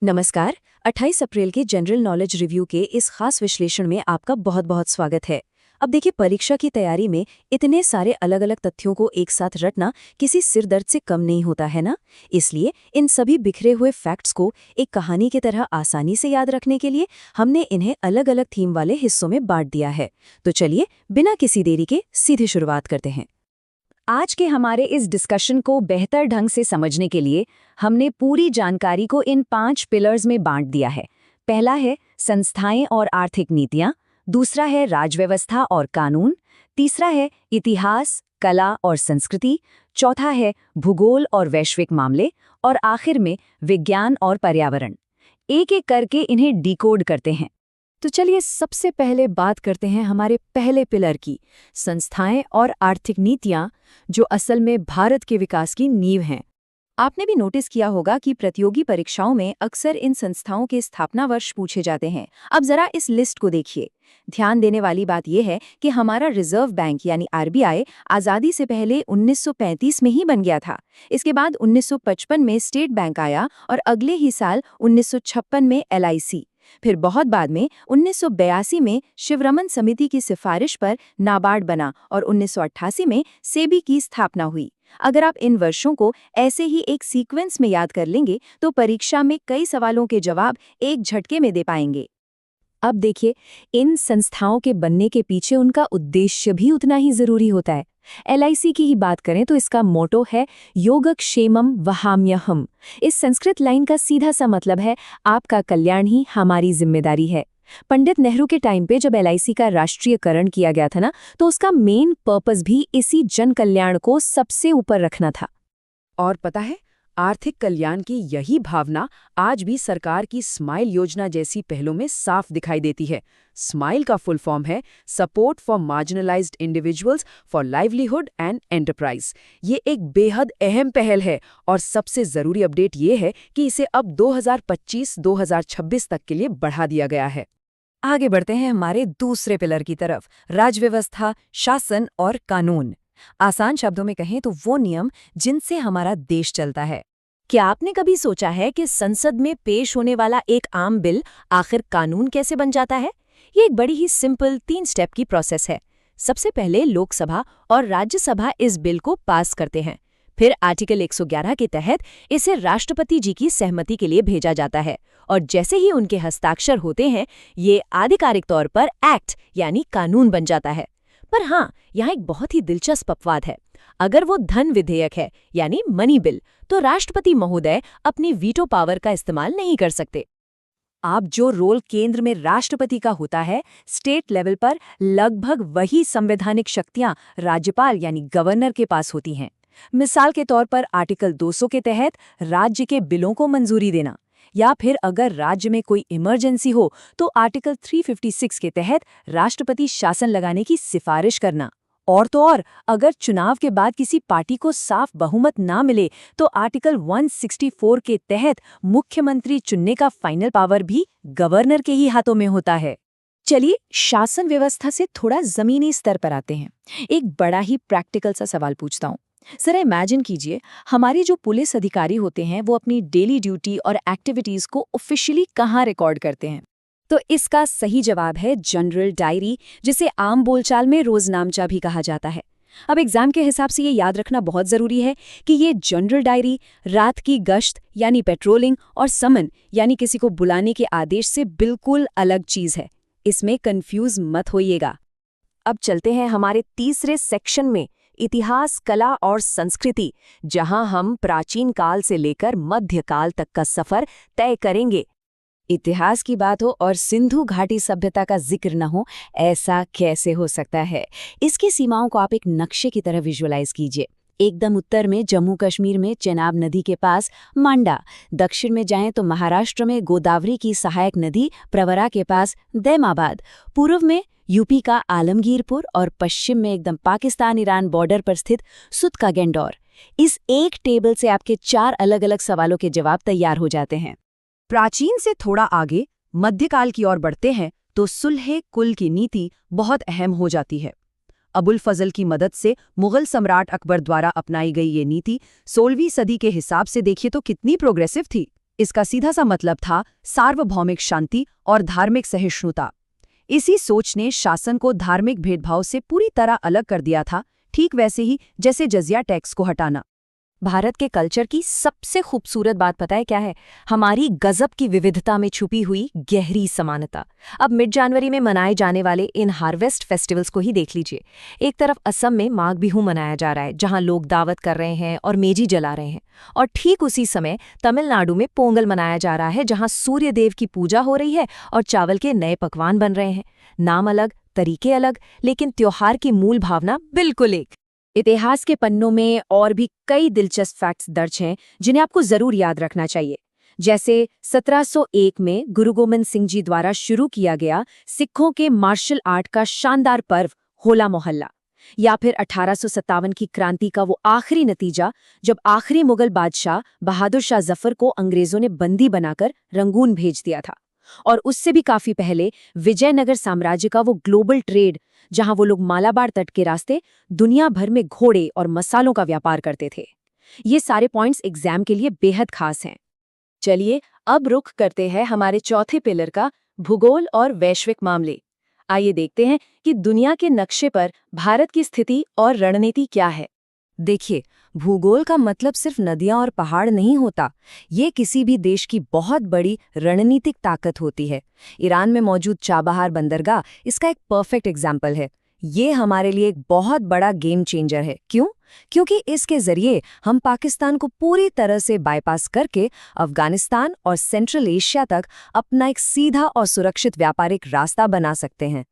नमस्कार। 28 अप्रैल के general knowledge review के इस खास विश्लेषण में आपका बहुत बहुत स्वागत है। अब देखिए, परीक्षा की तैयारी में इतने सारे अलग अलग तथ्यों को एक साथ रटना किसी सिरदर्द से कम नहीं होता है ना। इसलिए इन सभी बिखरे हुए फैक्ट्स को एक कहानी की तरह आसानी से याद रखने के लिए हमने इन्हें अलग अलग थीम वाले हिस्सों में बांट दिया है। तो चलिए, बिना किसी देरी के सीधे शुरुआत करते हैं। आज के हमारे इस डिस्कशन को बेहतर ढंग से समझने के लिए हमने पूरी जानकारी को इन 5 पिलर्स में बांट दिया है। पहला है संस्थाएं और आर्थिक नीतियां, दूसरा है राजव्यवस्था और कानून, तीसरा है इतिहास, कला और संस्कृति, चौथा है भूगोल और वैश्विक मामले, और आखिर में विज्ञान और पर्यावरण। एक एक करके इन्हें डिकोड करते हैं। तो चलिए, सबसे पहले बात करते हैं हमारे पहले पिलर की, संस्थाएं और आर्थिक नीतियां, जो असल में भारत के विकास की नींव हैं। आपने भी नोटिस किया होगा कि प्रतियोगी परीक्षाओं में अक्सर इन संस्थाओं के स्थापना वर्ष पूछे जाते हैं। अब जरा इस लिस्ट को देखिए। ध्यान देने वाली बात यह है कि हमारा रिजर्व बैंक यानी आरबीआई आज़ादी से पहले 1935 में ही बन गया था। इसके बाद 1955 में स्टेट बैंक आया और अगले ही साल 1956 में एलआईसी। फिर बहुत बाद में 1982 में शिवरमन समिति की सिफारिश पर नाबार्ड बना और 1988 में सेबी की स्थापना हुई। अगर आप इन वर्षों को ऐसे ही एक सीक्वेंस में याद कर लेंगे तो परीक्षा में कई सवालों के जवाब एक झटके में दे पाएंगे। अब देखिए, इन संस्थाओं के बनने के पीछे उनका उद्देश्य भी उतना ही जरूरी होता है। एलआईसी की ही बात करें तो इसका मोटो है योगक्षेमम वहाम्यहम्। इस संस्कृत लाइन का सीधा सा मतलब है आपका कल्याण ही हमारी जिम्मेदारी है। पंडित नेहरू के टाइम पे जब एलआईसी का राष्ट्रीयकरण किया गया था ना, तो उसका मेन पर्पस भी इसी जन कल्याण को सबसे ऊपर रखना था। और पता है, आर्थिक कल्याण की यही भावना आज भी सरकार की स्माइल योजना जैसी पहलों में साफ दिखाई देती है। स्माइल का फुल फॉर्म है support for marginalised individuals for livelihood and enterprise. ये एक बेहद अहम पहल है और सबसे जरूरी अपडेट ये है कि इसे अब 2025-2026 तक के लिए बढ़ा दिया गया है। आगे बढ़ते हैं हमारे दूसरे पिलर की तरफ, राजव्यवस्था, शासन और कानून। आसान शब्दों में कहें तो वो नियम जिनसे हमारा देश चलता है। क्या आपने कभी सोचा है कि संसद में पेश होने वाला एक आम बिल आखिर कानून कैसे बन जाता है? ये एक बड़ी ही सिंपल 3 स्टेप की प्रोसेस है। सबसे पहले लोकसभा और राज्यसभा इस बिल को पास करते हैं। फिर आर्टिकल 111 के तहत इसे राष्ट्रपति जी की सहमति के लिए भेजा जाता है, और जैसे ही उनके हस्ताक्षर होते हैं, ये आधिकारिक तौर पर एक्ट यानी कानून बन जाता है। पर हाँ, यहाँ एक बहुत ही दिलचस्प अपवाद है। अगर वो धन विधेयक है यानी मनी बिल, तो राष्ट्रपति महोदय अपनी वीटो पावर का इस्तेमाल नहीं कर सकते। आप जो रोल केंद्र में राष्ट्रपति का होता है, स्टेट लेवल पर लगभग वही संवैधानिक शक्तियां राज्यपाल यानी गवर्नर के पास होती हैं। मिसाल के तौर पर आर्टिकल 200 के तहत राज्य के बिलों को मंजूरी देना, या फिर अगर राज्य में कोई इमरजेंसी हो तो आर्टिकल 356 के तहत राष्ट्रपति शासन लगाने की सिफारिश करना। और तो और, अगर चुनाव के बाद किसी पार्टी को साफ बहुमत ना मिले तो आर्टिकल 164 के तहत मुख्यमंत्री चुनने का फाइनल पावर भी गवर्नर के ही हाथों में होता है। चलिए, शासन व्यवस्था से थोड़ा जमीनी स्तर पर आते हैं। एक बड़ा ही प्रैक्टिकल सा सवाल पूछता हूँ। जरा इमेजिन कीजिए, हमारे जो पुलिस अधिकारी होते हैं वो अपनी डेली ड्यूटी और एक्टिविटीज को ऑफिशियली कहाँ रिकॉर्ड करते हैं? तो इसका सही जवाब है जनरल डायरी, जिसे आम बोलचाल में रोजनामचा भी कहा जाता है। अब एग्जाम के हिसाब से ये याद रखना बहुत जरूरी है कि ये जनरल डायरी रात की गश्त यानी पेट्रोलिंग और समन यानी किसी को बुलाने के आदेश से बिल्कुल अलग चीज है। इसमें कंफ्यूज मत होइएगा। अब चलते हैं हमारे तीसरे सेक्शन में, इतिहास, कला और संस्कृति, जहां हम प्राचीन काल से लेकर मध्यकाल तक का सफर तय करेंगे। इतिहास की बात हो और सिंधु घाटी सभ्यता का जिक्र न हो, ऐसा कैसे हो सकता है? इसकी सीमाओं को आप एक नक्शे की तरह विजुअलाइज कीजिए। एकदम उत्तर में जम्मू कश्मीर में चेनाब नदी के पास मांडा, दक्षिण में जाएं तो महाराष्ट्र में गोदावरी की सहायक नदी प्रवरा के पास दैमाबाद, पूर्व में यूपी का आलमगीरपुर और पश्चिम में एकदम पाकिस्तान ईरान बॉर्डर पर स्थित सुत का गेंडौर। इस एक टेबल से आपके 4 अलग अलग सवालों के जवाब तैयार हो जाते हैं। प्राचीन से थोड़ा आगे मध्यकाल की ओर बढ़ते हैं तो सुलह कुल की नीति बहुत अहम हो जाती है। अबुल फजल की मदद से मुगल सम्राट अकबर द्वारा अपनाई गई ये नीति 16वीं सदी के हिसाब से देखिए तो कितनी प्रोग्रेसिव थी। इसका सीधा सा मतलब था सार्वभौमिक शांति और धार्मिक सहिष्णुता। इसी सोच ने शासन को धार्मिक भेदभाव से पूरी तरह अलग कर दिया था, ठीक वैसे ही जैसे जजिया टैक्स को हटाना। भारत के कल्चर की सबसे खूबसूरत बात पता है क्या है? हमारी गजब की विविधता में छुपी हुई गहरी समानता। अब मिड जनवरी में मनाए जाने वाले इन हार्वेस्ट फेस्टिवल्स को ही देख लीजिए। एक तरफ असम में माघ बिहू मनाया जा रहा है, जहां लोग दावत कर रहे हैं और मेजी जला रहे हैं, और ठीक उसी समय तमिलनाडु में पोंगल मनाया जा रहा है, जहां सूर्य देव की पूजा हो रही है और चावल के नए पकवान बन रहे हैं। नाम अलग, तरीके अलग, लेकिन त्योहार की मूल भावना बिल्कुल एक। इतिहास के पन्नों में और भी कई दिलचस्प फैक्ट्स दर्ज हैं जिन्हें आपको जरूर याद रखना चाहिए। जैसे 1701 में गुरु गोबिंद सिंह जी द्वारा शुरू किया गया सिखों के मार्शल आर्ट का शानदार पर्व होला मोहल्ला, या फिर 1857 की क्रांति का वो आखिरी नतीजा जब आखिरी मुगल बादशाह बहादुर शाह जफर को अंग्रेजों ने बंदी बनाकर रंगून भेज दिया था। और उससे भी काफी पहले विजयनगर साम्राज्य का वो ग्लोबल ट्रेड, जहां वो लोग मालाबार तट के रास्ते दुनिया भर में घोड़े और मसालों का व्यापार करते थे। ये सारे पॉइंट्स एग्जाम के लिए बेहद खास हैं। चलिए अब रुख करते हैं हमारे चौथे पिलर का, भूगोल और वैश्विक मामले। आइए देखते हैं कि दुनिया के नक्शे पर भारत की स्थिति और रणनीति क्या है। देखिए, भूगोल का मतलब सिर्फ नदियां और पहाड़ नहीं होता। ये किसी भी देश की बहुत बड़ी रणनीतिक ताकत होती है। ईरान में मौजूद चाबहार बंदरगाह इसका एक परफेक्ट एग्जाम्पल है। ये हमारे लिए एक बहुत बड़ा गेम चेंजर है। क्यों? क्योंकि इसके जरिए हम पाकिस्तान को पूरी तरह से बाईपास करके अफगानिस्तान और सेंट्रल एशिया तक अपना एक सीधा और सुरक्षित व्यापारिक रास्ता बना सकते हैं।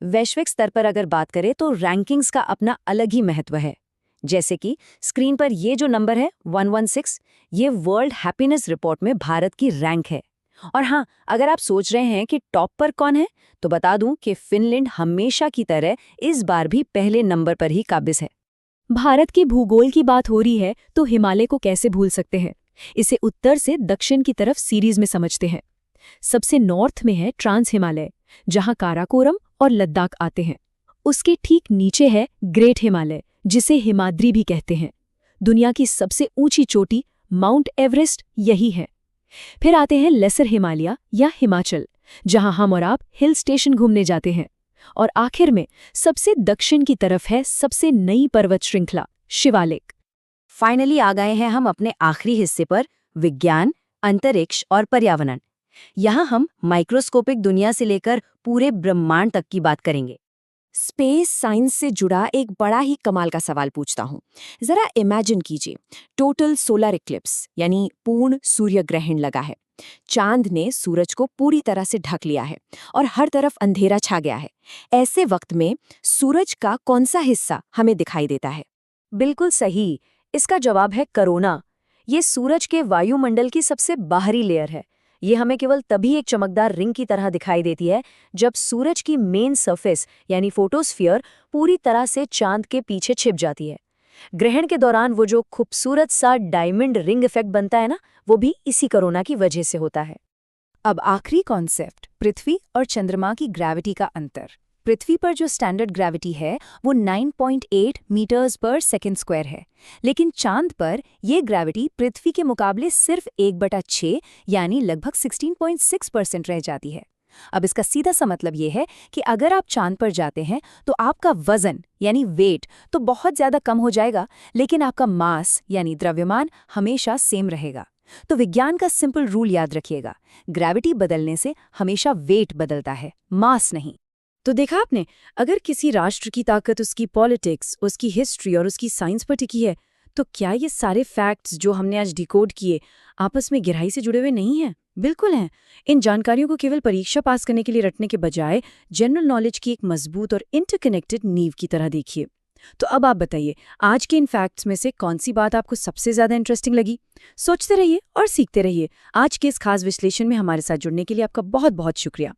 वैश्विक स्तर पर अगर बात करें तो रैंकिंग्स का अपना अलग ही महत्व है। जैसे कि स्क्रीन पर ये जो नंबर है 116, ये वर्ल्ड हैप्पीनेस रिपोर्ट में भारत की रैंक है। और हाँ, अगर आप सोच रहे हैं कि टॉप पर कौन है, तो बता दूं कि फिनलैंड हमेशा की तरह इस बार भी पहले नंबर पर ही काबिज है। भारत के भूगोल की बात हो रही है तो हिमालय को कैसे भूल सकते हैं। इसे उत्तर से दक्षिण की तरफ सीरीज में समझते हैं। सबसे नॉर्थ में है ट्रांस हिमालय, जहां काराकोरम और लद्दाख आते हैं। उसके ठीक नीचे है ग्रेट हिमालय, जिसे हिमाद्री भी कहते हैं। दुनिया की सबसे ऊंची चोटी माउंट एवरेस्ट यही है। फिर आते हैं लेसर हिमालय या हिमाचल, जहां हम और आप हिल स्टेशन घूमने जाते हैं। और आखिर में सबसे दक्षिण की तरफ है सबसे नई पर्वत श्रृंखला शिवालिक। फाइनली आ गए हैं हम अपने आखिरी हिस्से पर, विज्ञान, अंतरिक्ष और पर्यावरण। यहाँ हम माइक्रोस्कोपिक दुनिया से लेकर पूरे ब्रह्मांड तक की बात करेंगे। स्पेस साइंस से जुड़ा एक बड़ा ही कमाल का सवाल पूछता हूँ। जरा इमेजिन कीजिए, टोटल सोलर इक्लिप्स यानी पूर्ण सूर्य ग्रहण लगा है। चांद ने सूरज को पूरी तरह से ढक लिया है और हर तरफ अंधेरा छा गया है। ऐसे वक्त में सूरज का कौन सा हिस्सा हमें दिखाई देता है? बिल्कुल सही, इसका जवाब है कोरोना। ये सूरज के वायुमंडल की सबसे बाहरी लेयर है। ये हमें केवल तभी एक चमकदार रिंग की तरह दिखाई देती है जब सूरज की मेन सरफेस यानी फोटोस्फीयर पूरी तरह से चांद के पीछे छिप जाती है। ग्रहण के दौरान वो जो खूबसूरत सा डायमंड रिंग इफेक्ट बनता है ना, वो भी इसी कोरोना की वजह से होता है। अब आखिरी कॉन्सेप्ट, पृथ्वी और चंद्रमा की ग्रेविटी का अंतर। पृथ्वी पर जो स्टैंडर्ड ग्रेविटी है वो 9.8 मीटर्स पर सेकेंड स्क्वायर है, लेकिन चांद पर यह ग्रेविटी पृथ्वी के मुकाबले सिर्फ 1/6 यानी लगभग 16.6% रह जाती है। अब इसका सीधा सा मतलब ये है कि अगर आप चांद पर जाते हैं तो आपका वजन यानी वेट तो बहुत ज्यादा कम हो जाएगा, लेकिन आपका मास यानी द्रव्यमान हमेशा सेम रहेगा। तो विज्ञान का सिंपल रूल याद रखिएगा, ग्रेविटी बदलने से हमेशा वेट बदलता है, मास नहीं। तो देखा आपने, अगर किसी राष्ट्र की ताकत उसकी पॉलिटिक्स, उसकी हिस्ट्री और उसकी साइंस पर टिकी है, तो क्या ये सारे फैक्ट्स जो हमने आज डिकोड किए आपस में गहराई से जुड़े हुए नहीं हैं? बिल्कुल हैं। इन जानकारियों को केवल परीक्षा पास करने के लिए रटने के बजाय जनरल नॉलेज की एक मजबूत और इंटरकनेक्टेड नींव की तरह देखिए। तो अब आप बताइए, आज के इन फैक्ट्स में से कौन सी बात आपको सबसे ज्यादा इंटरेस्टिंग लगी? सोचते रहिए और सीखते रहिए। आज के इस खास विश्लेषण में हमारे साथ जुड़ने के लिए आपका बहुत बहुत शुक्रिया।